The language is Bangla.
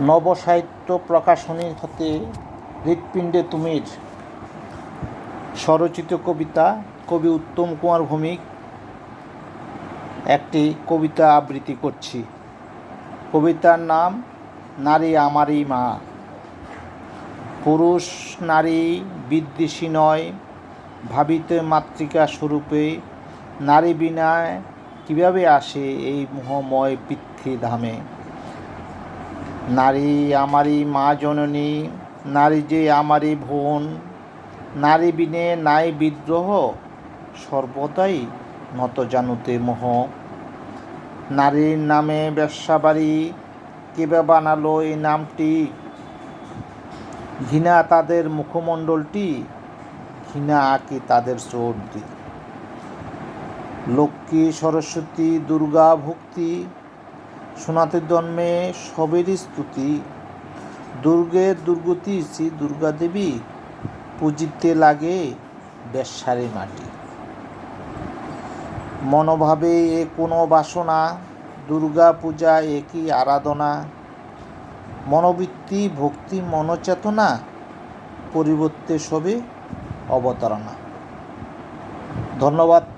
নবসাহিত্য প্রকাশনী হতে হৃৎপিণ্ডে তুমির স্বরচিত কবিতা কবি উত্তম কুমার ভৌমিক একটি কবিতা আবৃত্তি করছি। কবিতার নাম নারী আমারই মা। পুরুষ নারী বিদ্বেষী নয়, ভাবিতে মাতৃকা স্বরূপে নারী বিনায় কীভাবে আসে এই মোহময় পৃথ্বীধামে। নারী আমারই মা জননী, নারী যে আমারই বোন, নারী বিনে নাই বিদ্রোহ, সর্বদাই নত জানুতে মোহ। নারীর নামে বেশ্যাবাড়ি, কেবা বানালো এই নামটি, ঘৃণা তাদের মুখমণ্ডলটি, ঘৃণা আঁকি তাদের চর্দি। লক্ষ্মী সরস্বতী দুর্গা ভক্তি, শোনাতে জন্মে সবেরই স্তুতি। দুর্গের দুর্গতি শ্রী দুর্গা দেবী, পুজিতে লাগে বেশ্যারে মাটি। মনোভাবে এ কোনো বাসনা, দুর্গা পূজা একই আরাধনা। মনোবৃত্তি ভক্তি মনোচেতনা, পরিবর্তে সবে অবতারণা। ধন্যবাদ।